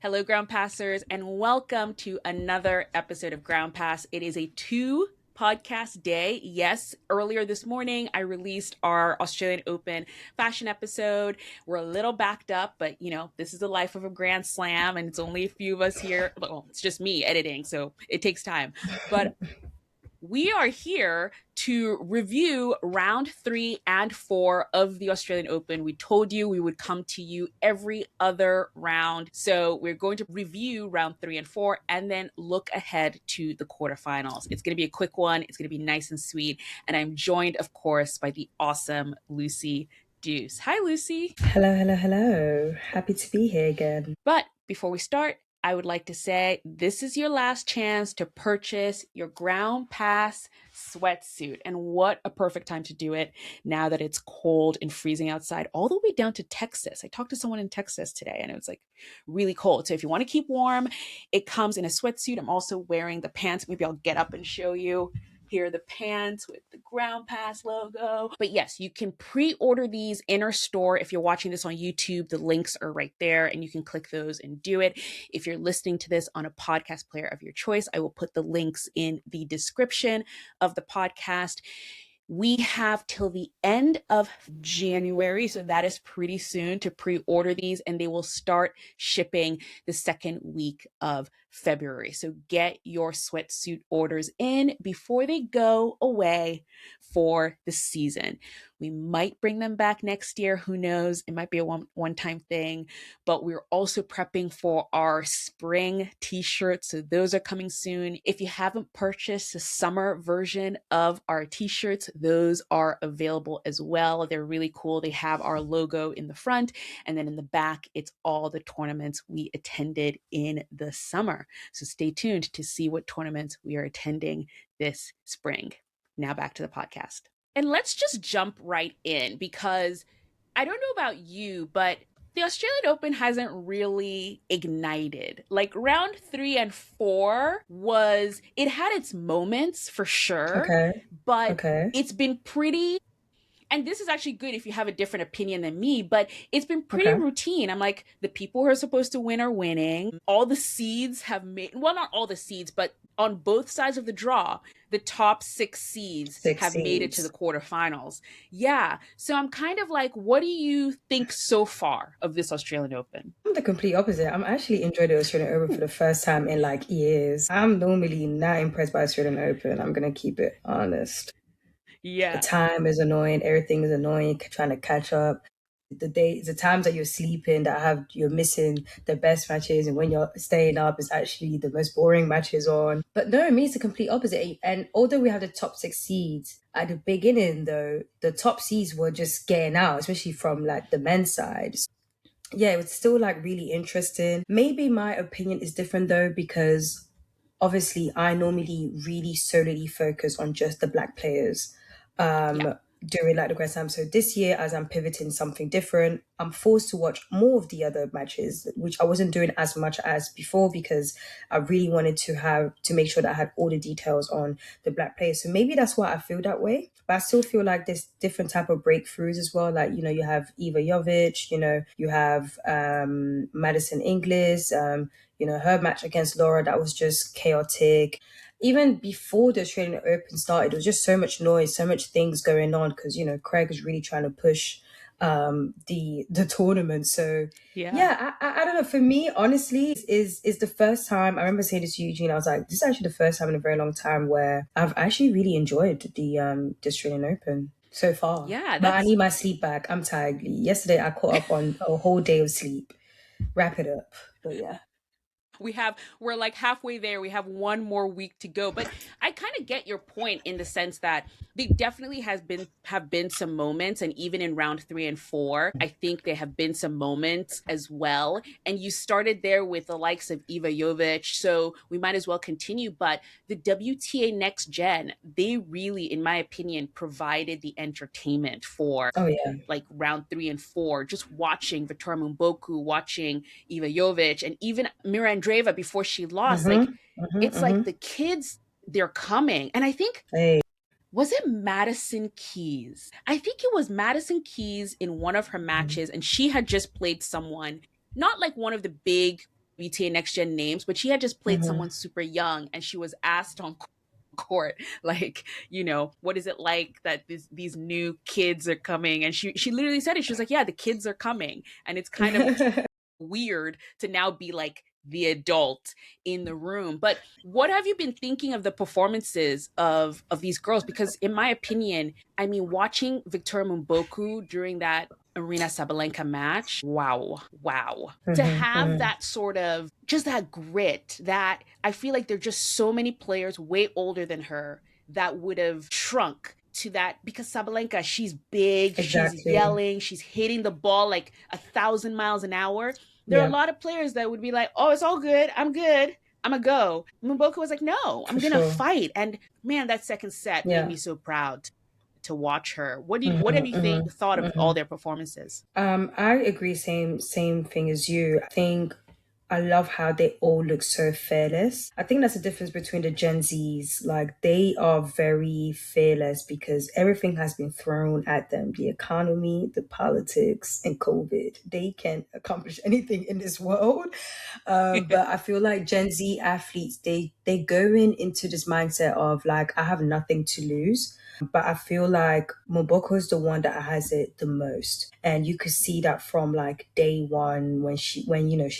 Hello, Ground Passers, and welcome to another episode of Ground Pass. It is a 2-podcast day. Yes, earlier this morning, I released our Australian Open fashion episode. We're a little backed up, but this is the life of a Grand Slam, and it's only a few of us here. Well, it's just me editing, so it takes time. But we are here to review round 3 and 4 of the Australian Open. We told you we would come to you every other round. So we're going to review round 3 and 4 and then look ahead to the quarterfinals. It's going to be a quick one. It's going to be nice and sweet. And I'm joined, of course, by the awesome Lucy Deuce. Hi, Lucy. Hello. Happy to be here again. But before we start, I would like to say this is your last chance to purchase your Ground Pass sweatsuit. And what a perfect time to do it now that it's cold and freezing outside, all the way down to Texas. I talked to someone in Texas today and it was like really cold. So if you want to keep warm, it comes in a sweatsuit. I'm also wearing the pants. Maybe I'll get up and show you. Here are the pants with the Ground Pass logo. But yes, you can pre-order these in our store. If you're watching this on YouTube, the links are right there and you can click those and do it. If you're listening to this on a podcast player of your choice, I will put the links in the description of the podcast. We have till the end of January, so that is pretty soon, to pre-order these, and they will start shipping the second week of February. So get your sweatsuit orders in before they go away for the season. We might bring them back next year. Who knows? It might be a one-time thing, but we're also prepping for our spring t-shirts. So those are coming soon. If you haven't purchased the summer version of our t-shirts, those are available as well. They're really cool. They have our logo in the front, and then in the back, it's all the tournaments we attended in the summer. So stay tuned to see what tournaments we are attending this spring. Now back to the podcast. And let's just jump right in, because I don't know about you, but the Australian Open hasn't really ignited. Like round 3 and 4 it had its moments for sure, but it's been pretty, and this is actually good if you have a different opinion than me, but it's been pretty routine. I'm like, the people who are supposed to win are winning. All the seeds have made, well, not all the seeds, but on both sides of the draw, the top 6 seeds have made it to the quarterfinals. Yeah. So I'm kind of like, what do you think so far of this Australian Open? I'm the complete opposite. I'm actually enjoying the Australian Open for the first time in like years. I'm normally not impressed by Australian Open. I'm going to keep it honest. Yeah. The time is annoying. Everything is annoying, trying to catch up. The times that you're sleeping, you're missing the best matches, and when you're staying up, it's actually the most boring matches on. But no, me, it's the complete opposite. And although we have the top 6 seeds at the beginning, though, the top seeds were just getting out, especially from like the men's side. Yeah, it was still like really interesting. Maybe my opinion is different though, because obviously I normally really solely focus on just the black players. During like the Grand Slam. So this year, as I'm pivoting something different, I'm forced to watch more of the other matches, which I wasn't doing as much as before, because I really wanted to make sure that I had all the details on the black players. So maybe that's why I feel that way. But I still feel like there's different type of breakthroughs as well. Like, you have Iva Jovic, you have Madison Inglis, her match against Laura, that was just chaotic. Even before the Australian Open started, there was just so much noise, so much things going on, because Craig was really trying to push the tournament. So I don't know. For me, honestly, is the first time. I remember saying this to Eugene. I was like, this is actually the first time in a very long time where I've actually really enjoyed the Australian Open so far. Yeah, but I need my sleep back. I'm tired. Yesterday, I caught up on a whole day of sleep. Wrap it up. But yeah. We're like halfway there. We have one more week to go. But I kind of get your point in the sense that there definitely have been some moments, and even in round 3 and 4, I think there have been some moments as well. And you started there with the likes of Iva Jovic, so we might as well continue. But the WTA Next Gen, they really, in my opinion, provided the entertainment for like round 3 and 4. Just watching Victoria Mboko, watching Iva Jovic, and even Mirra Andreeva before she lost. Like the kids, they're coming. And I think, was it Madison Keys? I think it was Madison Keys in one of her matches, and she had just played someone, not like one of the big WTA Next Gen names, but she had just played Mm-hmm. someone super young, and she was asked on court, like, what is it like that these new kids are coming? And she literally said it. She was like, yeah, the kids are coming, and it's kind of weird to now be like the adult in the room. But what have you been thinking of the performances of these girls? Because in my opinion, I mean, watching Victoria Mboko during that Arena Sabalenka match, wow. To Mm-hmm, have mm-hmm. that sort of just that grit, that I feel like there's just so many players way older than her that would have shrunk to that, because Sabalenka, she's big, she's Exactly. yelling, she's hitting the ball like 1,000 miles an hour. There are a Yeah, lot of players that would be like, "Oh, it's all good. I'm good. I'm gonna go." Mboko was like, "No, I'm for gonna sure. fight." And man, that second set made Yeah. me so proud to watch her. What have Mm-hmm, you thought mm-hmm, of mm-hmm. all their performances? I agree. Same thing as you. I think I love how they all look so fearless. I think that's the difference between the Gen Zs. Like they are very fearless because everything has been thrown at them. The economy, the politics, and COVID. They can accomplish anything in this world. But I feel like Gen Z athletes, they go into this mindset of like, I have nothing to lose. But I feel like Mboko is the one that has it the most. And you could see that from like day one when she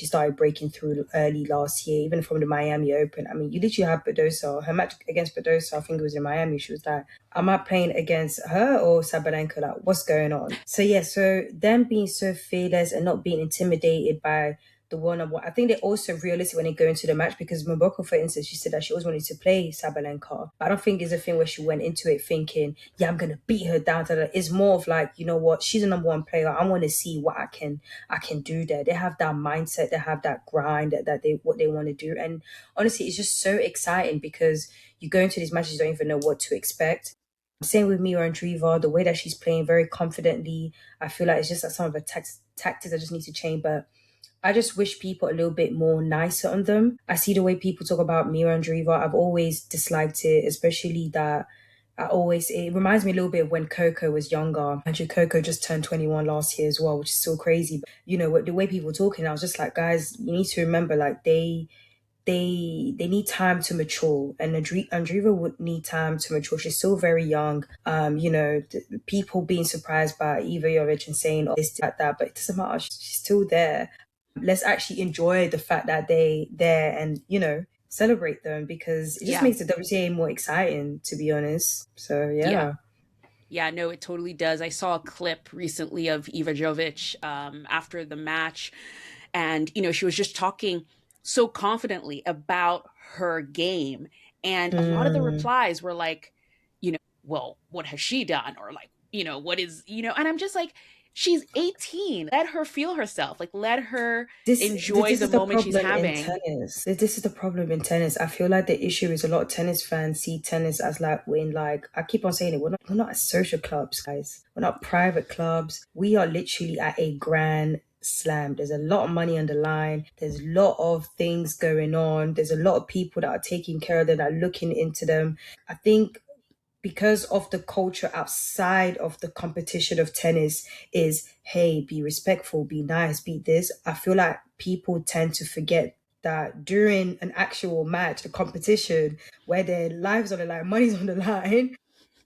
started breaking through early last year, even from the Miami Open. I mean, you literally have Badosa, her match against Badosa, I think it was in Miami. She was like, am I playing against her or Sabalenka? Like, what's going on? So yeah, so them being so fearless and not being intimidated by the one on one. I think they're also realistic when they go into the match because Mboko, for instance, she said that she always wanted to play Sabalenka. But I don't think it's a thing where she went into it thinking, yeah, I'm gonna beat her down to that. It's more of like, you know what, she's a number one player. I want to see what I can do there. They have that mindset, they have that grind that they what they want to do. And honestly, it's just so exciting because you go into these matches, you don't even know what to expect. Same with Mirra Andreeva, the way that she's playing very confidently. I feel like it's just that some of the tactics I just need to change, but I just wish people a little bit more nicer on them. I see the way people talk about Mira Andreeva. I've always disliked it, especially that it reminds me a little bit of when Coco was younger. Actually, Coco just turned 21 last year as well, which is still crazy. But, the way people were talking, I was just like, guys, you need to remember, like, they need time to mature, and Andreeva would need time to mature. She's still very young. People being surprised by Iva Jovic and saying all this like that, but it doesn't matter. She's still there. Let's actually enjoy the fact that they there and celebrate them because it just Yeah. makes the WTA more exciting, to be honest. So Yeah. yeah. Yeah, no, it totally does. I saw a clip recently of Iva Jovic after the match, and she was just talking so confidently about her game, and a lot of the Mm. replies were like, well, what has she done, or like, what is, and I'm just like, she's 18. Let her feel herself. Like, let her enjoy This the is the moment she's problem in having. tennis. This is the problem in tennis. I feel like the issue is a lot of tennis fans see tennis as like we're in like I keep on saying it. We're not at social clubs, guys. We're not private clubs. We are literally at a grand slam. There's a lot of money on the line. There's a lot of things going on. There's a lot of people that are taking care of them, that are looking into them. I think because of the culture outside of the competition of tennis is, hey, be respectful, be nice, be this. I feel like people tend to forget that during an actual match, a competition where their lives on the line, money's on the line,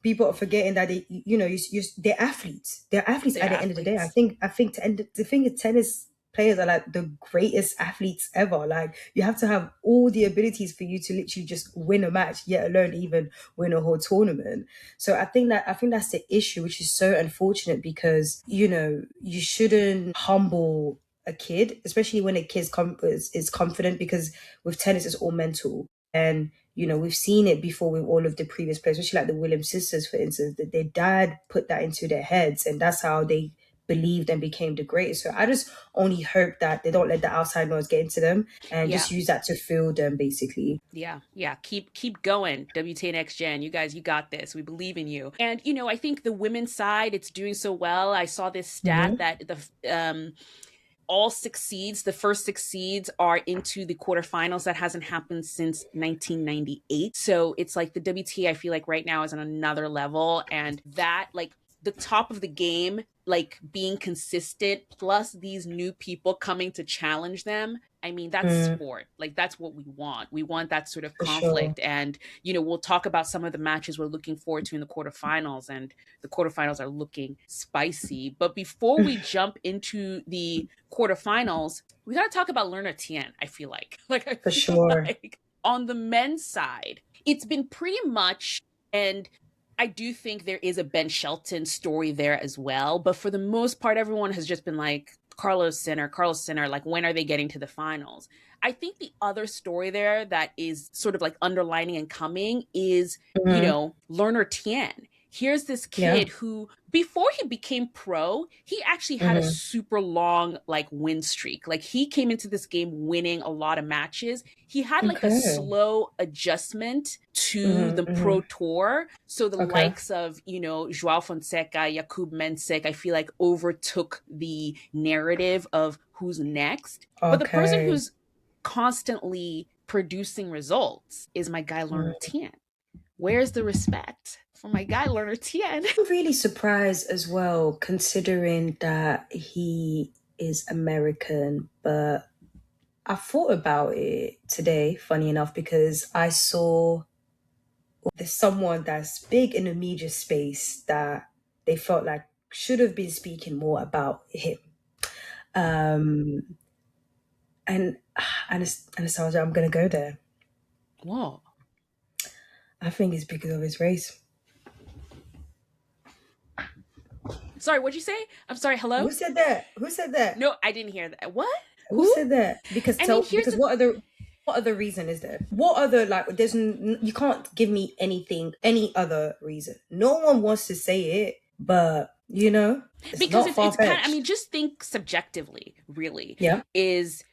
people are forgetting that they're athletes. They're athletes They're at the end of the day. I athletes. think I think the thing is tennis players are like the greatest athletes ever. Like you have to have all the abilities for you to literally just win a match, yet alone even win a whole tournament. So I think that's the issue, which is so unfortunate because you shouldn't humble a kid, especially when a kid is confident, because with tennis it's all mental. And we've seen it before with all of the previous players, especially like the Williams sisters, for instance, that their dad put that into their heads, and that's how they believed and became the greatest. So I just only hope that they don't let the outside noise get into them and Yeah. just use that to fuel them, basically. Yeah. Keep going. WTA Next Gen. You guys, you got this. We believe in you. And I think the women's side, it's doing so well. I saw this stat Mm-hmm. that all six seeds, the first six seeds, are into the quarterfinals. That hasn't happened since 1998. So it's like the WTA, I feel like right now is on another level, and that, like, the top of the game, like being consistent, plus these new people coming to challenge them. I mean, that's sport. Like, that's what we want. We want that sort of For sure. conflict. And, we'll talk about some of the matches we're looking forward to in the quarterfinals, and the quarterfinals are looking spicy. But before we jump into the quarterfinals, we got to talk about Learner Tien, I feel like. Like, I For feel sure. like on the men's side, it's been pretty much, and I do think there is a Ben Shelton story there as well. But for the most part, everyone has just been like, Carlos Sinner, like, when are they getting to the finals? I think the other story there that is sort of like underlining and coming is, Learner Tien. Here's this Yeah. kid who, before he became pro, he actually had a super long like win streak. Like, he came into this game winning a lot of matches. He had like a Okay. slow adjustment to the pro tour. So the Okay. likes of, Joao Fonseca, Jakub Mensik, I feel like overtook the narrative of who's next. But the person Okay. who's constantly producing results is my guy Learner Tien. Where's the respect for my guy Learner Tien? I'm really surprised as well, considering that he is American, but I thought about it today, funny enough, because I saw there's someone that's big in the media space that they felt like should have been speaking more about him. Um, and Anastasia, I'm gonna go there. Whoa. I think it's because of his race. Sorry, what'd you say? I'm sorry, hello? Who said that? Who said that? No, I didn't hear that. What? Who said that? Because I mean, here's the... what other reason is there? What other, like, you can't give me any other reason. No one wants to say it, but it's because not it's far-fetched. kind of, I mean, just think subjectively, really. Yeah. Is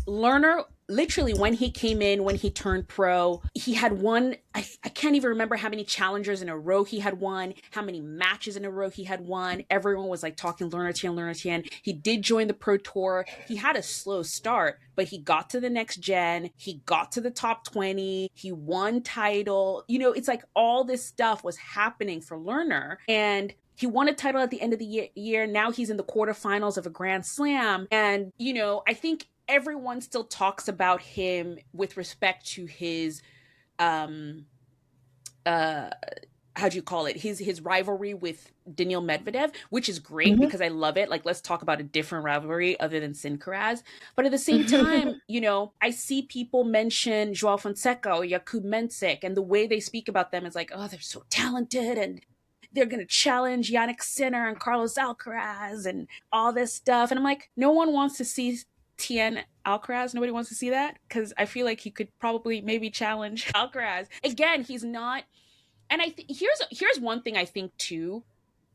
Learner, literally, when he came in, when he turned pro, he had won, I can't even remember how many challengers in a row he had won, how many matches in a row he had won. Everyone was like talking Learner Tien. He did join the pro tour. He had a slow start, but he got to the next gen. He got to the top 20. He won title. It's like all this stuff was happening for Learner. And he won a title at the end of the year. Now he's in the quarterfinals of a Grand Slam. And, I think everyone still talks about him with respect to his how do you call it, his rivalry with Daniil Medvedev, which is great because I love it. Like, let's talk about a different rivalry other than Alcaraz. But at the same time, I see people mention Joao Fonseca or Jakub Mensik, and the way they speak about them is like, oh, they're so talented and they're going to challenge Yannick Sinner and Carlos Alcaraz and all this stuff. And I'm like, no one wants to see Tien Alcaraz. Nobody wants to see that, because I feel like he could probably maybe challenge Alcaraz. Again, he's not. And I here's one thing I think too,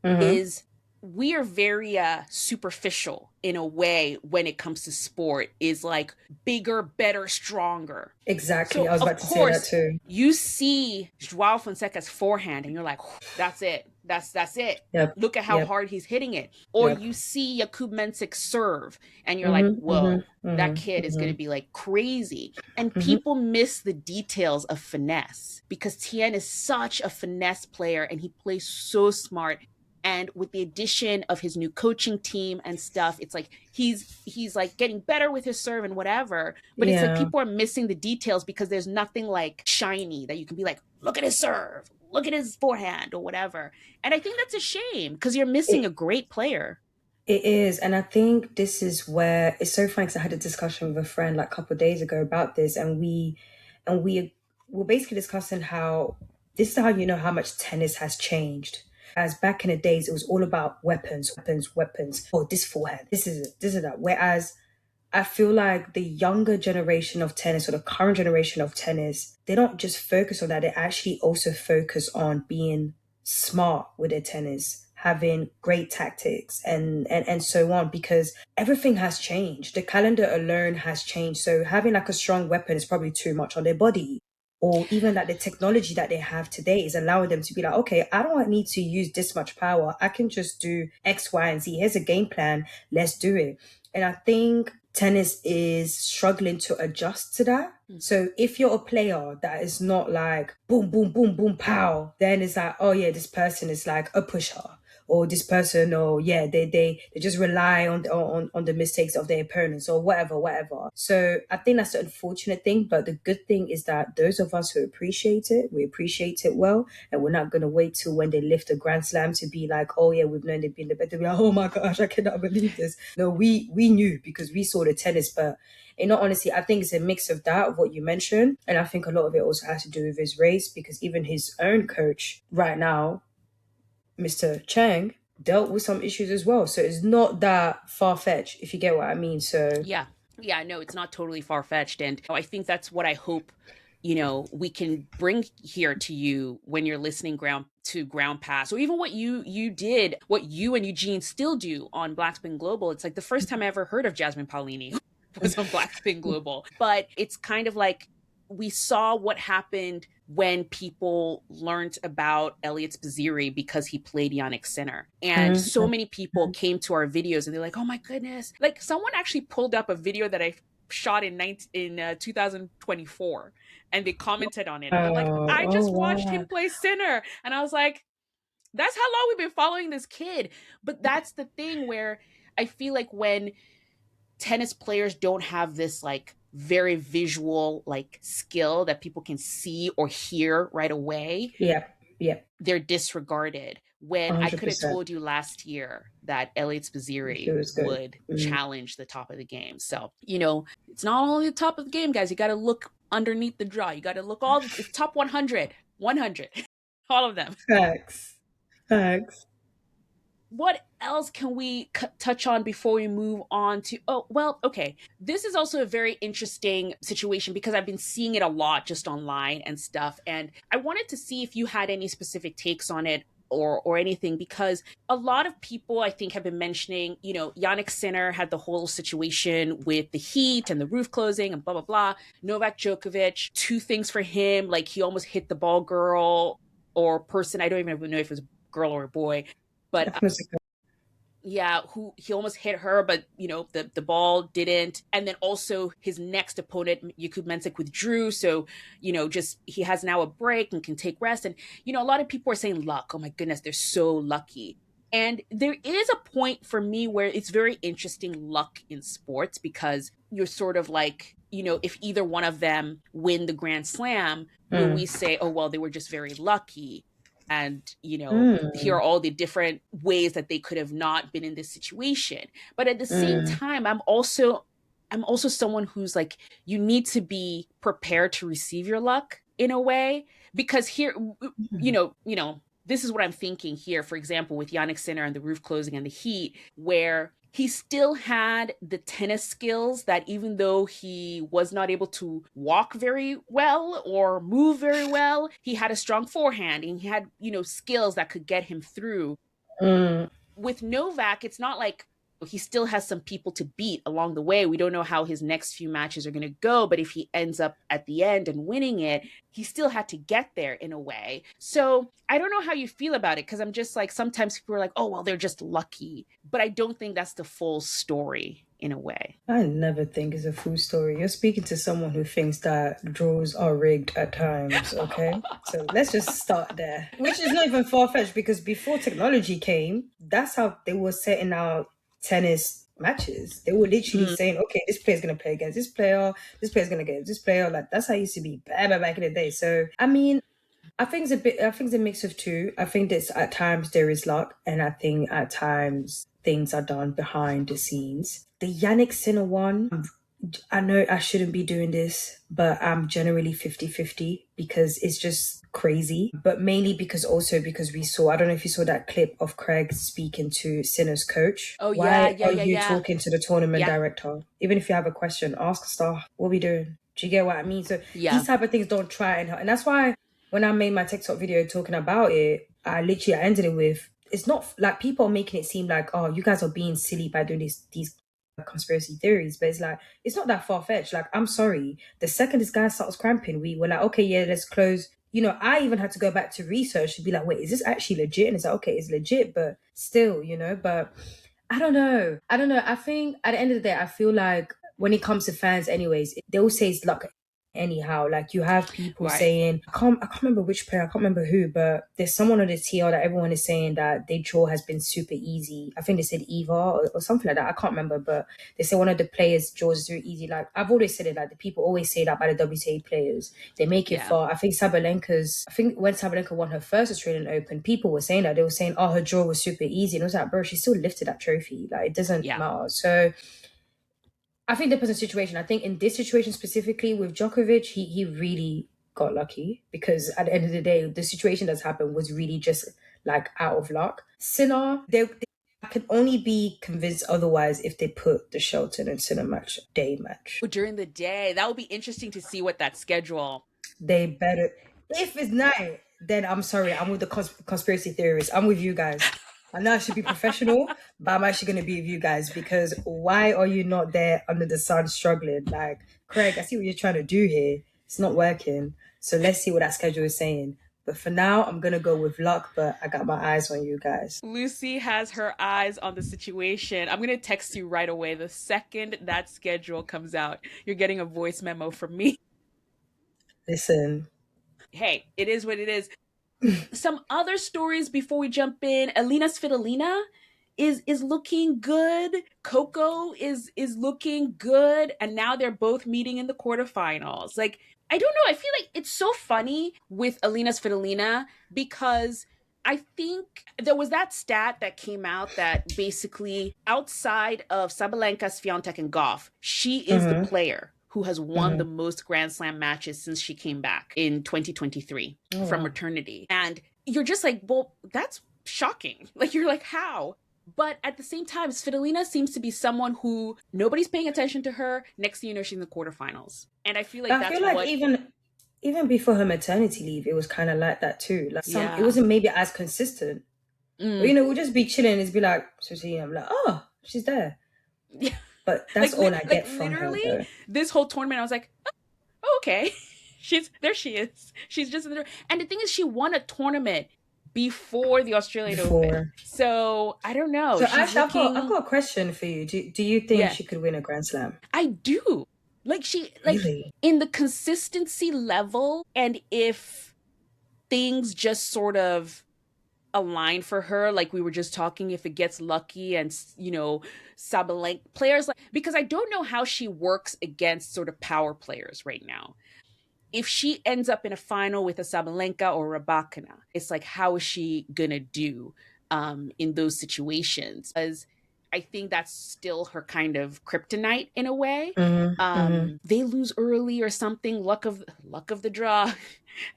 is we are very superficial in a way when it comes to sport, is like bigger, better, stronger. Exactly. So, I was about to say that too. You see Joao Fonseca's forehand and you're like, that's it. That's it. Yep. Look at how hard he's hitting it. Or you see Jakub Mensik serve and you're like, whoa, that kid is going to be like crazy. And people miss the details of finesse, because Tien is such a finesse player and he plays so smart. And with the addition of his new coaching team and stuff, it's like he's like getting better with his serve and whatever. But it's like people are missing the details because there's nothing like shiny that you can be like, look at his serve, look at his forehand or whatever. And I think that's a shame, because you're missing a great player. It is. And I think this is where it's so funny, because I had a discussion with a friend like a couple of days ago about this, and we were basically discussing how this is how you know how much tennis has changed. As back in the days, it was all about weapons. Oh, this forehand, this is that. Whereas I feel like the younger generation of tennis, or the current generation of tennis, they don't just focus on that. They actually also focus on being smart with their tennis, having great tactics and so on, because everything has changed. The calendar alone has changed. So having like a strong weapon is probably too much on their body. Or even that the technology that they have today is allowing them to be like, okay, I don't need to use this much power. I can just do X, Y, and Z. Here's a game plan. Let's do it. And I think tennis is struggling to adjust to that. So if you're a player that is not like boom, boom, boom, boom, pow, then it's like, oh yeah, this person is like a pusher. or this person, or yeah, they just rely on the mistakes of their opponents or whatever. So I think that's the unfortunate thing, but the good thing is that those of us who appreciate it, we appreciate it well, and we're not gonna wait till when they lift a Grand Slam to be like, oh yeah, we've known they've been the better. Like, oh my gosh, I cannot believe this. No, we knew because we saw the tennis, but in all honesty, I think it's a mix of that, of what you mentioned. And I think a lot of it also has to do with his race, because even his own coach right now, Mr. Chang, dealt with some issues as well. So it's not that far fetched, if you get what I mean. So yeah, no, it's not totally far fetched. And I think that's what I hope, we can bring here to you when you're listening ground pass, or even what you did, what you and Eugene still do on Black Spin Global. It's like the first time I ever heard of Jasmine Paolini was on Black Spin Global. But it's kind of like we saw what happened when people learned about Elliot Spizzirri because he played Yannick Sinner. And so many people came to our videos and they're like, oh my goodness. Like someone actually pulled up a video that I shot in 2024 and they commented on it. And they're like, I just watched him play Sinner. And I was like, that's how long we've been following this kid. But that's the thing where I feel like when tennis players don't have this like very visual like skill that people can see or hear right away, yeah, they're disregarded. When I could have 100%. told you last year that Elliot He Spizzirri was good. would challenge the top of the game. So, it's not only the top of the game, guys. You got to look underneath the draw. You got to look it's top 100, all of them. Facts. What else can we touch on before we move on to okay, this is also a very interesting situation because I've been seeing it a lot just online and stuff, and I wanted to see if you had any specific takes on it or anything, because a lot of people I think have been mentioning, Yannick Sinner had the whole situation with the heat and the roof closing and blah blah blah. Novak Djokovic, two things for him, like he almost hit the ball girl or person, I don't even know if it was a girl or a boy, but yeah, who he almost hit her, but the ball didn't. And then also his next opponent, Jakub Mensik, withdrew, so just he has now a break and can take rest. And a lot of people are saying luck. Oh my goodness, they're so lucky. And there is a point for me where it's very interesting luck in sports, because you're sort of like, if either one of them win the Grand Slam, will we say, oh well, they were just very lucky? And here are all the different ways that they could have not been in this situation. But at the same time, I'm also someone who's like, you need to be prepared to receive your luck in a way, because here, this is what I'm thinking here, for example, with Yannick Sinner and the roof closing and the heat, where he still had the tennis skills that even though he was not able to walk very well or move very well, he had a strong forehand and he had, skills that could get him through. With Novak, it's not like he still has some people to beat along the way. We don't know how his next few matches are going to go, but if he ends up at the end and winning it, he still had to get there in a way. So I don't know how you feel about it, because I'm just like, sometimes people are like, oh, well, they're just lucky. But I don't think that's the full story in a way. I never think it's a full story. You're speaking to someone who thinks that draws are rigged at times, okay? So let's just start there. Which is not even far-fetched, because before technology came, that's how they were setting out tennis matches. They were literally saying, okay, this player's going to play against this player's going to get this player. Like, that's how it used to be back in the day. So, I mean, I think it's a mix of two. I think that at times there is luck, and I think at times things are done behind the scenes. The Yannick Sinner one, I know I shouldn't be doing this, but I'm generally 50-50 because it's just crazy. But mainly because we saw, I don't know if you saw that clip of Craig speaking to Sinner's coach. Oh, Why yeah, are you talking to the tournament director? Even if you have a question, ask the staff, what are we doing? Do you get what I mean? So these type of things don't try and that's why when I made my TikTok video talking about it, I ended it with, it's not like people are making it seem like, oh, you guys are being silly by doing these conspiracy theories, but it's like, it's not that far-fetched. Like, I'm sorry, the second this guy starts cramping, we were like, okay, yeah, let's close. I even had to go back to research to be like, wait, is this actually legit? And it's like, okay, it's legit, but still, but I don't know. I think at the end of the day, I feel like when it comes to fans anyways, they will say it's luck anyhow. Like you have people Right. saying, I can't remember which player, I can't remember who, but there's someone on the TL that everyone is saying that their draw has been super easy. I think they said Eva or something like that. I can't remember, but they say one of the players' draws is very easy. Like I've always said it, like the people always say that by the WTA players. They make it Yeah. far. I think when Sabalenka won her first Australian Open, people were saying that. They were saying, oh, her draw was super easy. And I was like, bro, she still lifted that trophy. Like it doesn't Yeah. matter. So I think depends on the situation. I think in this situation specifically with Djokovic, he really got lucky because at the end of the day, the situation that's happened was really just like out of luck. Sinner, they I can only be convinced otherwise if they put the Shelton and Sinner match day match. During the day, that would be interesting to see what that schedule. They better. If it's night, then I'm sorry. I'm with the conspiracy theorists. I'm with you guys. I know I should be professional, but I'm actually going to be with you guys because why are you not there under the sun struggling? Like, Craig, I see what you're trying to do here. It's not working. So let's see what that schedule is saying. But for now, I'm going to go with luck, but I got my eyes on you guys. Lucy has her eyes on the situation. I'm going to text you right away. The second that schedule comes out, you're getting a voice memo from me. Listen. Hey, it is what it is. Some other stories before we jump in. Alina Svitolina is looking good. Coco is looking good, and now they're both meeting in the quarterfinals. Like I don't know. I feel like it's so funny with Alina Svitolina because I think there was that stat that came out that basically outside of Sabalenka, Swiatek, and Gauff, she is the player who has won the most Grand Slam matches since she came back in 2023 from maternity. And you're just like, well, that's shocking. Like, you're like, how? But at the same time, Svitolina seems to be someone who nobody's paying attention to her. Next thing you know, she's in the quarterfinals. And I feel like that's what... even before her maternity leave, it was kind of like that too. Like Yeah. it wasn't maybe as consistent. But we'll just be chilling and be like, Svitolina, I'm like, oh, she's there. Yeah. But that's all I get from literally, her. Though. This whole tournament, I was like, oh, okay. There she is. She's just in the... And the thing is, she won a tournament before the Australian Open. So I don't know. So Ash, I've got a question for you. Do you think she could win a Grand Slam? I do. Like really? In the consistency level, and if things just sort of align for her, like we were just talking, if it gets lucky and, you know, Sabalenka players, like, because I don't know how she works against sort of power players right now. If she ends up in a final with a Sabalenka or Rybakina, it's like, how is she gonna do in those situations? Because I think that's still her kind of kryptonite in a way. They lose early or something, luck of the draw.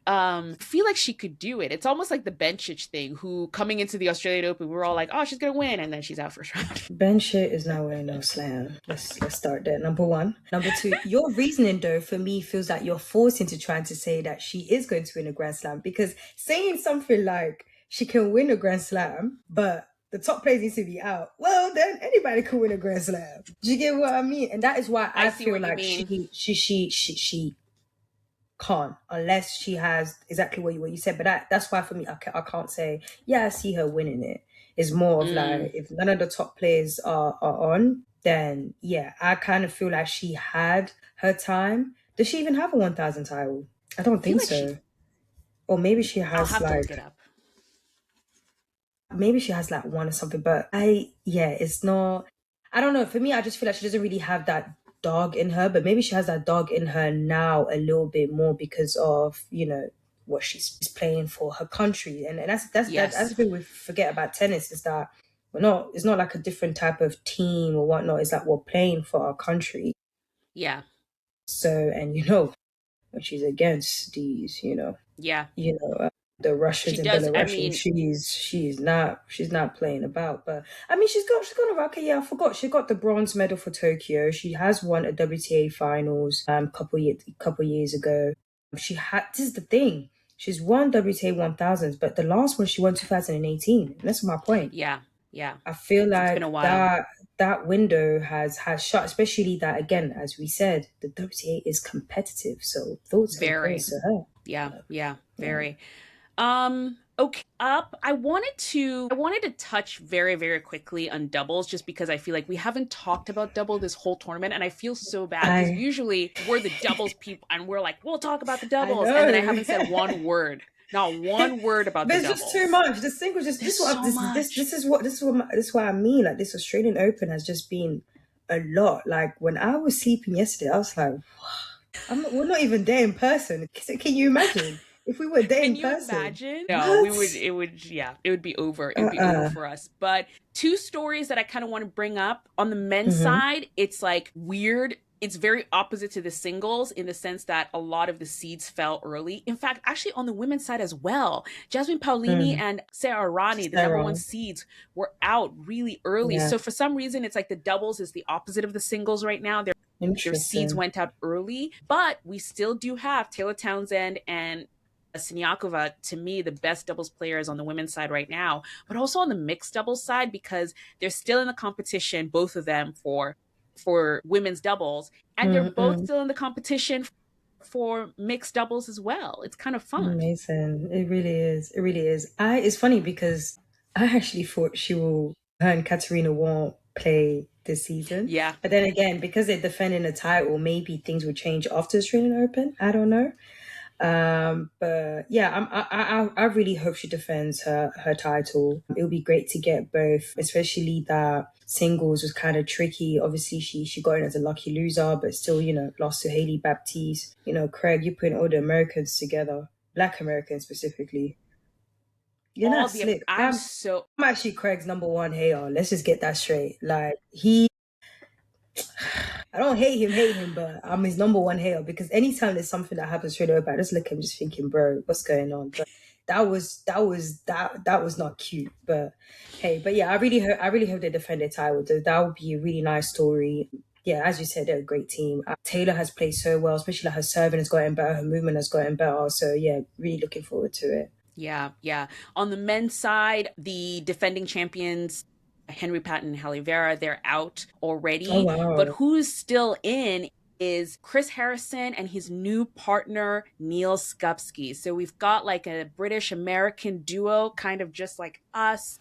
I feel like she could do it. It's almost like the Bencic thing, who coming into the Australian Open, we were all like, oh, she's gonna win, and then she's out first round. Bencic is not winning no slam. Let's start there. Number one. Number two, your reasoning though for me feels like you're forced into trying to say that she is going to win a Grand Slam, because saying something like she can win a Grand Slam, but the top players need to be out, well, then anybody can win a Grand Slam. Do you get what I mean? And that is why I feel like she can't, unless she has exactly what you said. But that's why for me, I can't say, yeah, I see her winning it. It's more of like, if none of the top players are on, then yeah, I kind of feel like she had her time. Does she even have a 1,000 title? I don't think so. Or maybe she has, I'll have to look it up. Maybe she has like one or something, but it's not, I don't know. For me, I just feel like she doesn't really have that dog in her, but maybe she has that dog in her now a little bit more because of, you know, what she's playing for her country. And that's the thing we forget about tennis, is that it's not like a different type of team or whatnot. It's like we're playing for our country. Yeah. So, and you know, when she's against these, you know, the Russians and Belarusians, she's not playing about. But I mean, she's got a record. Yeah, I forgot. She got the bronze medal for Tokyo. She has won a WTA finals couple years ago. This is the thing. She's won WTA 1000s, but the last one she won 2018. And that's my point. Yeah. I feel like that window has shut, especially that, again, as we said, the WTA is competitive. So thoughts and prayers to her. Yeah, very. Okay, I wanted to touch very, very quickly on doubles just because I feel like we haven't talked about double this whole tournament, and I feel so bad because I usually we're the doubles people and we're like, we'll talk about the I doubles, and then I know. haven't said one word, not one word about the There's just too doubles. much. The singles just There's so much. this is what I mean. Like this Australian Open has just been a lot. Like when I was sleeping yesterday, I was like, we're not even there in person. Can you imagine if we were there Can in you person? imagine? No, What? we would, it would, yeah, it would be over. It would be over Uh-uh. for us. But two stories that I kind of want to bring up on the men's Mm-hmm. side, it's like weird. It's very opposite to the singles in the sense that a lot of the seeds fell early. In fact, actually on the women's side as well, Jasmine Paolini Mm. and Sarah Rani, the number one Sarah. seeds, were out really early. Yeah. So for some reason, it's like the doubles is the opposite of the singles right now. Their seeds Interesting. went out early, but we still do have Taylor Townsend and Siniakova, to me, the best doubles players on the women's side right now, but also on the mixed doubles side because they're still in the competition, both of them for women's doubles, and they're both Mm-mm. still in the competition for mixed doubles as well. It's kind of fun. Amazing. It really is. It really is. It's funny because I actually thought her and Katerina won't play this season. Yeah, But then again, because they're defending the title, maybe things will change after the Australian Open. I don't know. But yeah, I really hope she defends her title. It would be great to get both, especially that singles was kind of tricky. Obviously, she got in as a lucky loser, but still, lost to Haley Baptiste. Craig, you're putting all the Americans together, Black Americans specifically. You're all not the slick. I'm so I'm actually Craig's number one hater. Let's just get that straight. Like he I don't hate him, but I'm his number one hater because anytime there's something that happens straight over, I just look at him just thinking, bro, what's going on? But that was not cute. But hey, but yeah, I really hope they defend their title. That would be a really nice story. Yeah, as you said, they're a great team. Taylor has played so well, especially like her serving has gotten better, her movement has gotten better. So yeah, really looking forward to it. Yeah, yeah. On the men's side, the defending champions, Henry Patton and Halle Vera, they're out Oh already. But wow. who's still in is Chris Harrison and his new partner, Neil Skupski. So we've got like a British American duo, kind of just like us.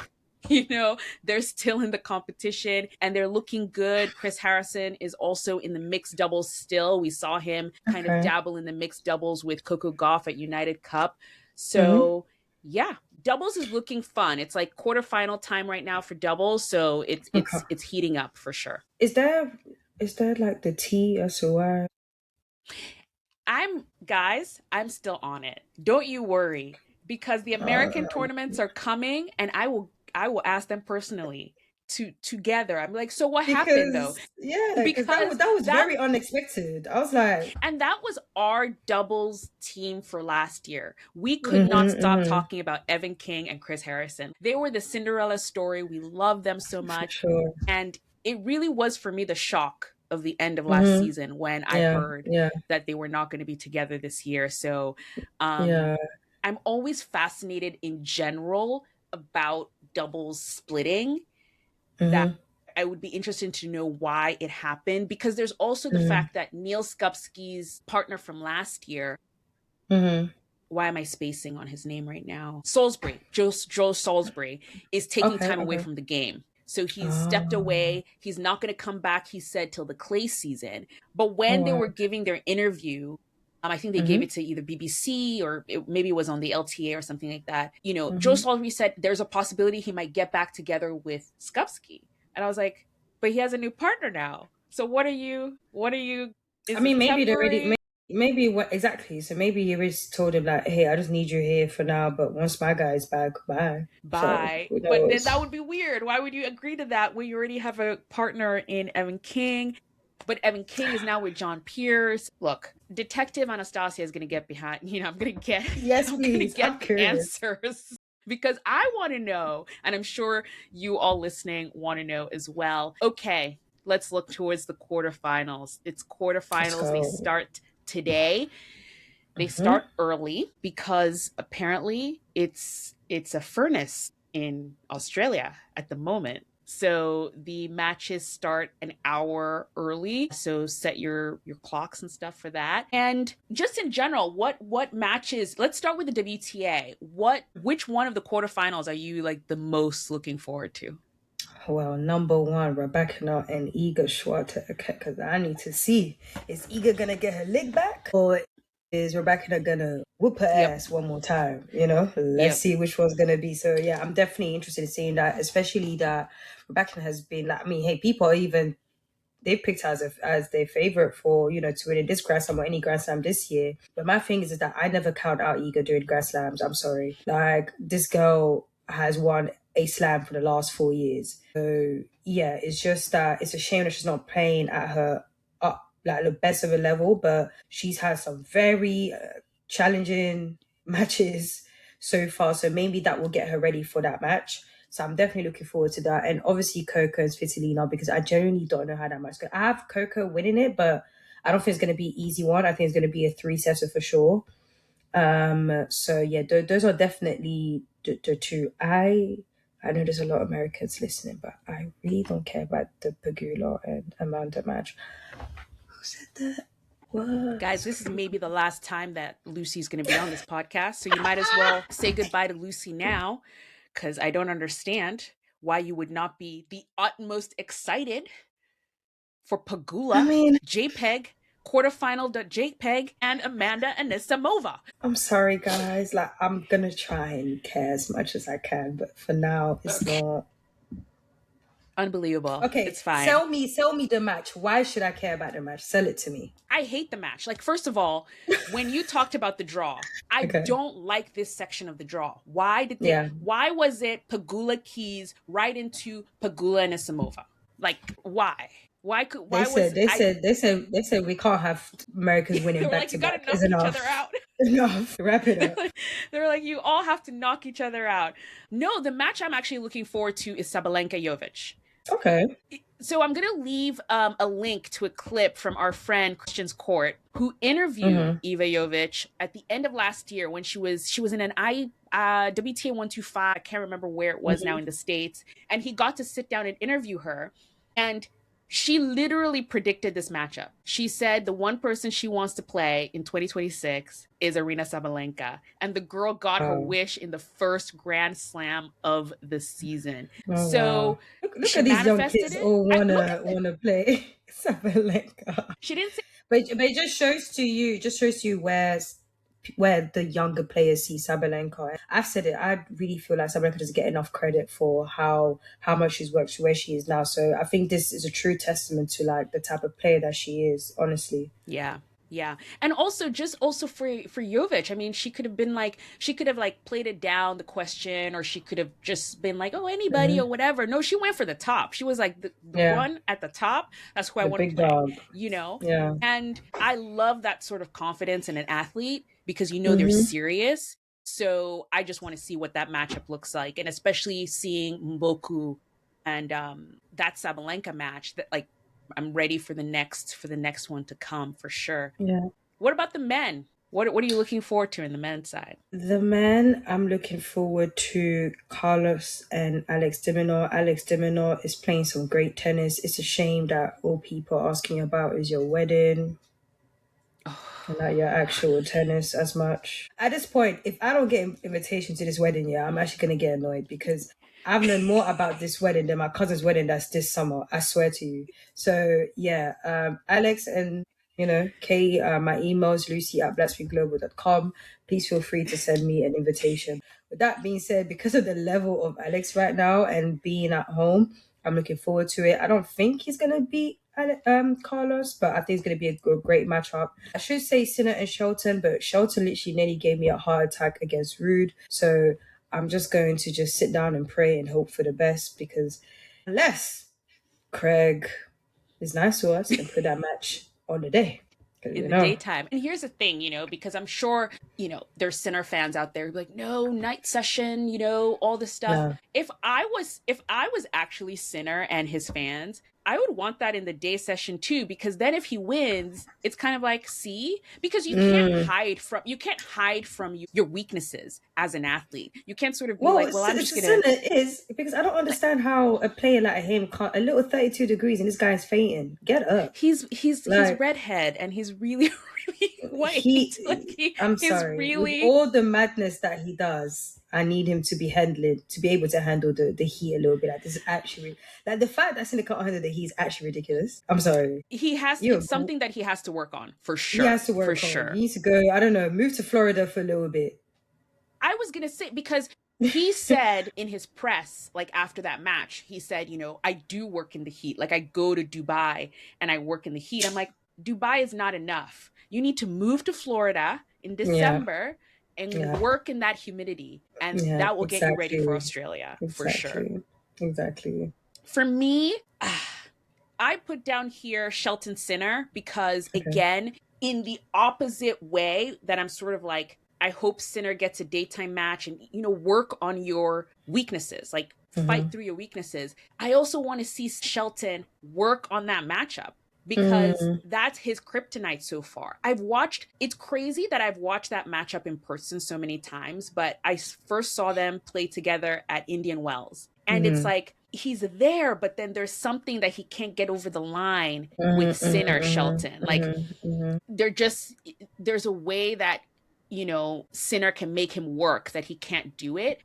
They're still in the competition and they're looking good. Chris Harrison is also in the mixed doubles still. We saw him kind of Okay. dabble in the mixed doubles with Coco Gauff at United Cup. Mm-hmm. So yeah, doubles is looking fun. It's like quarterfinal time right now for doubles, so it's Okay. it's it's heating up for sure. Is there is there like the TSOI? I'm still on it. Don't you worry because the American tournaments are coming and I will ask them personally together. I'm like, "So what happened though?" Because yeah, because Because that was that very unexpected. I was like, and that was our doubles team for last year. We could not stop mm-hmm, talking about Evan King and Chris Harrison. They were the Cinderella story. We love them so for much. sure. And it really was for me the shock of the end of last Mm-hmm. season when I Yeah, heard yeah, that they were not going to be together this year. So um, yeah. I'm always fascinated in general about doubles splitting that Mm-hmm, I would be interested to know why it happened because there's also the fact that Neil Skupski's partner from last year, mm-hmm. why am I spacing on his name right now? Salisbury, Joe Salisbury, is taking Okay, time away okay. from the game. So he's stepped Oh, away. He's not going to come back, he said, till the clay season. But oh when they wow. were giving their interview, I think they gave Mm-hmm, it to either BBC or maybe it was on the LTA or something like that. Joe mm-hmm. Salisbury said there's a possibility he might get back together with Skupski. And I was like, but he has a new partner now. So what are you, I is mean, it maybe they already, temporary? maybe what exactly? So maybe you already told him like, hey, I just need you here for now, but once my guy's back, bye. So Bye. who But then knows? that would be weird. Why would you agree to that when you already have a partner in Evan King? But Evan King is now with John Pierce. Look, Detective Anastasia is going to get behind. I'm going to get Yes, I'm going to please. I'm get the curious. answers because I want to know and I'm sure you all listening want to know as well. Okay, let's look towards the quarterfinals. It's Let's quarterfinals. They go. start today. They Mm-hmm. start early because apparently it's a furnace in Australia at the moment. So the matches start an hour early. So set your clocks and stuff for that. And just in general, what matches? Let's start with the WTA. Which one of the quarterfinals are you like the most looking forward to? Well, number one, Rebecca and Iga Swiatek, because I need to see, is Iga gonna get her leg back, or is Rebecca gonna whoop her Yep. ass one more time? You know, let's Yep. see which one's gonna be. So yeah, I'm definitely interested in seeing that, especially that Rebecca has been like, I mean, hey, people are even they picked her as their favorite for to win in this Grand Slam or any Grand Slam this year. But my thing is that I never count out Iga during Grand Slams. I'm sorry, like this girl has won a slam for the last 4 years. So yeah, it's just that it's a shame that she's not playing at her up like the best of a level. But she's had some very challenging matches so far. So maybe that will get her ready for that match. So I'm definitely looking forward to that. And obviously Coco and Svitolina, because I genuinely don't know how that match goes. I have Coco winning it, but I don't think it's going to be an easy one. I think it's going to be a 3-setter for sure. So yeah, those are definitely the two. I know there's a lot of Americans listening, but I really don't care about the Pagula and Amanda match. Who said that? What? Guys, this is maybe the last time that Lucy's going to be on this podcast. So you might as well say goodbye to Lucy now, because I don't understand why you would not be the utmost excited for Pagula, I mean, JPEG, quarterfinal JPEG, and Amanda Anisimova. I'm sorry, guys. Like, I'm gonna try and care as much as I can, but for now, it's not. Unbelievable. Okay, It's fine. sell me the match. Why should I care about the match? Sell it to me. I hate the match. Like, first of all, when you talked about the draw, I Okay. don't like this section of the draw. Why did they? Yeah. Why was it Pagula Keys right into Pagula and Anisimova? Like, why? Why could? Why They said we can't have Americans winning they were back like, to you gotta back. knock Is each enough. other out. Enough. Wrap it up. They were like, you all have to knock each other out. No, the match I'm actually looking forward to is Sabalenka Jovic. Okay. So I'm gonna leave a link to a clip from our friend Christian's Court, who interviewed Iva Jovic at the end of last year when she was in an WTA 125. I can't remember where it was now in the States, and he got to sit down and interview her, and she literally predicted this matchup. She said the one person she wants to play in 2026 is Aryna Sabalenka, and the girl got her wish in the first Grand Slam of the season. Oh, So wow. Look she at these young manifested kids it. all wanna play Sabalenka. She didn't say. But it just shows to you where the younger players see Sabalenka. I've said it. I really feel like Sabalenka doesn't get enough credit for how much she's worked to where she is now. So I think this is a true testament to like the type of player that she is. Honestly. Yeah. Yeah. And also for Jovic, I mean, she could have like played it down the question, or she could have just been like, oh, anybody or whatever. No, she went for the top. She was like the one at the top. That's who I want to play. Dog. Yeah. And I love that sort of confidence in an athlete because they're serious. So I just want to see what that matchup looks like. And especially seeing Mboko and that Sabalenka match, that like I'm ready for the next one to come for sure. Yeah. What about the men? What are you looking forward to in the men's side? The men, I'm looking forward to Carlos and Alex de Minaur. Alex de Minaur is playing some great tennis. It's a shame that all people are asking about is your wedding. And not your actual tennis as much. At this point, if I don't get invitation to this wedding, I'm actually going to get annoyed because I've known more about this wedding than my cousin's wedding that's this summer. I swear to you. So, Alex and, Kay, my email is lucy@blackspeakglobal.com. Please feel free to send me an invitation. With that being said, because of the level of Alex right now and being at home, I'm looking forward to it. I don't think he's going to beat Carlos, but I think it's going to be a great matchup. I should say Sinner and Shelton, but Shelton literally nearly gave me a heart attack against Rude. So I'm just going to just sit down and pray and hope for the best, because unless Craig is nice to us and put that match on the day. In the daytime. And here's the thing, because I'm sure, there's Sinner fans out there like, no, night session, all this stuff. Yeah. If I was actually Sinner and his fans, I would want that in the day session too, because then if he wins, it's kind of like, see, because you can't hide from your weaknesses as an athlete. You can't sort of be Well, like, well, I'm just gonna. it is because I don't understand how a player like him can't. A little 32 degrees and this guy's fainting. Get up. He's Like, redhead and he's really really white. Like he I'm he's sorry, with really. all the madness that he does, I need him to be able to handle the heat a little bit. Like, this is actually, like, the fact that Seneca can't handle the heat is actually ridiculous. I'm sorry. It's something that he has to work on for He has sure, to for work on. He sure. needs to go, I don't know, move to Florida for a little bit. I was gonna say, because he said in his press, like after that match, he said, I do work in the heat. Like I go to Dubai and I work in the heat. I'm like, Dubai is not enough. You need to move to Florida in Yeah, December and yeah, work in that humidity, and yeah, that will get you ready for exactly. Australia for sure. Exactly. Exactly. For me, I put down here Shelton Sinner because, Okay. again, in the opposite way that I'm sort of like, I hope Sinner gets a daytime match and, work on your weaknesses, like fight through your weaknesses. I also want to see Shelton work on that matchup because Mm, that's his kryptonite so far. It's crazy that I've watched that matchup in person so many times, but I first saw them play together at Indian Wells. And it's mm, like he's there, but then there's something that he can't get over the line with mm, Sinner mm, Shelton. Like mm, mm, there's a way that, Sinner can make him work that he can't do it.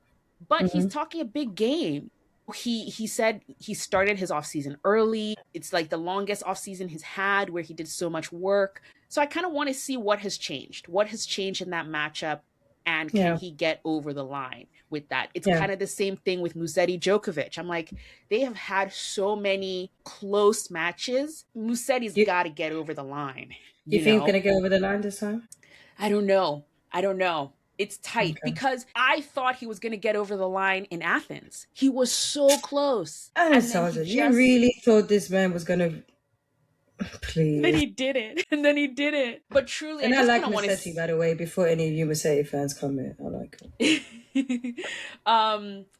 But he's mm, talking a big game. He said he started his offseason early. It's like the longest offseason he's had where he did so much work. So I kind of want to see what has changed. What has changed in that matchup, and can yeah, he get over the line with that? It's yeah. kind of the same thing with Musetti Djokovic. I'm like, they have had so many close matches. Musetti's You got to get over the line, you you think he's gonna know? get over the line this time? I don't know. I don't know. It's tight Okay. because I thought he was going to get over the line in Athens. He was so close. And And then he Sergeant, you just, really thought this man was gonna then please. he did it. And then he did it. But truly, I And I just kind like of want Musetti, by the way, before any of you Musetti fans come in. I like him. to.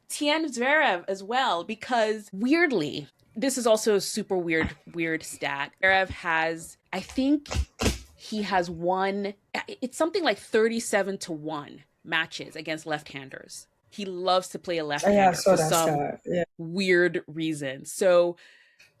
Tien Zverev as well, because weirdly, this is also a super weird stat. Zverev has, I think he has won, it's something like 37-1 matches against left-handers. He loves to play a Oh, yeah, I left-hander saw for that some stat. Yeah. weird reason. So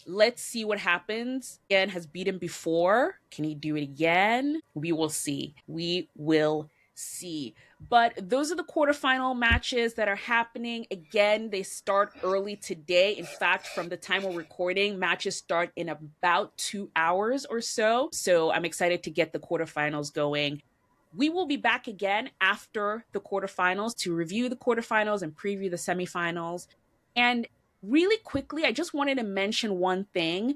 let's see what happens. Again, has beat him before. Can he do it again? We will see. We will see. But those are the quarterfinal matches that are happening. Again, they start early today. In fact, from the time we're recording, matches start in about 2 hours or so. So I'm excited to get the quarterfinals going. We will be back again after the quarterfinals to review the quarterfinals and preview the semifinals. And really quickly, I just wanted to mention one thing.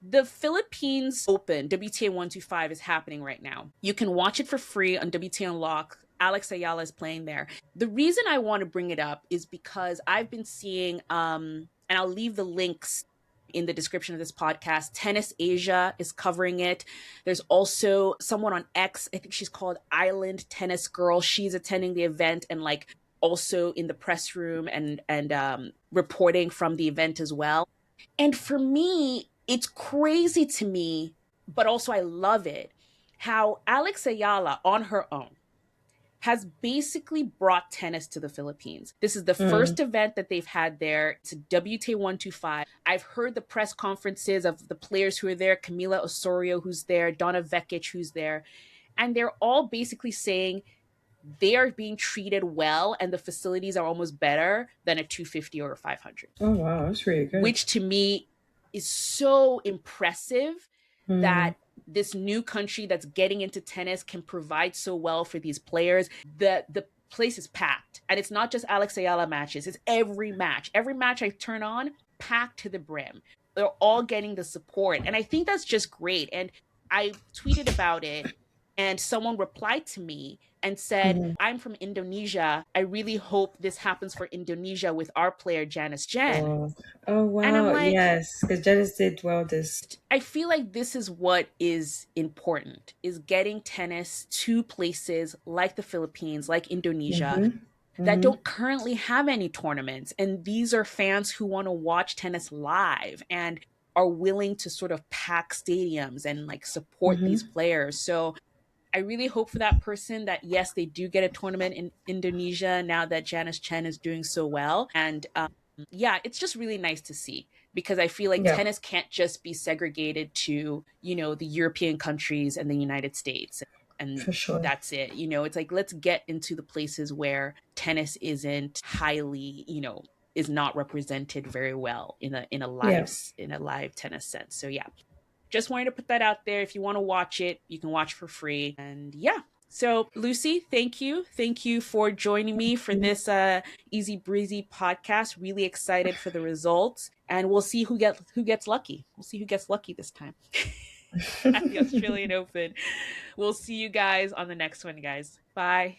The Philippines Open, WTA 125, is happening right now. You can watch it for free on WTA Unlock. Alex Eala is playing there. The reason I want to bring it up is because I've been seeing, and I'll leave the links in the description of this podcast. Tennis Asia is covering it. There's also someone on X, I think she's called Island Tennis Girl. She's attending the event and like also in the press room and reporting from the event as well. And for me, it's crazy to me, but also I love it how Alex Ayala on her own has basically brought tennis to the Philippines. This is the Mm, first event that they've had there. It's a WTA 125. I've heard the press conferences of the players who are there, Camila Osorio, who's there, Donna Vekic, who's there. And they're all basically saying they are being treated well and the facilities are almost better than a 250 or a 500, oh wow, that's really good. which to me is so impressive Mm, that this new country that's getting into tennis can provide so well for these players. The place is packed, and it's not just Alex Ayala matches. It's every match. Every match I turn on, packed to the brim. They're all getting the support, and I think that's just great. And I tweeted about it, and someone replied to me and said, mhm. I'm from Indonesia. I really hope this happens for Indonesia with our player Janice Jen. Oh, oh And I'm wow, like, yes, because Janice did well this. I feel like this is what is important, is getting tennis to places like the Philippines, like Indonesia, Mm-hmm, that mm-hmm. don't currently have any tournaments. And these are fans who want to watch tennis live. And are willing to sort of pack stadiums and like support these Mm-hmm. players. So I really hope for that person that yes, they do get a tournament in Indonesia now that Janice Chen is doing so well. And yeah, it's just really nice to see because I feel like Yeah, tennis can't just be segregated to, you know, the European countries and the United States. And for sure. that's it. You know, it's like let's get into the places where tennis isn't highly, you know, is not represented very well in Yeah. a live tennis sense. So yeah, just wanted to put that out there. If you want to watch it, you can watch for free. And yeah. So Lucy, thank you. Thank you for joining me for this easy breezy podcast. Really excited for the results. And we'll see who gets lucky. We'll see who gets lucky this time at the Australian Open. We'll see you guys on the next one, guys. Bye.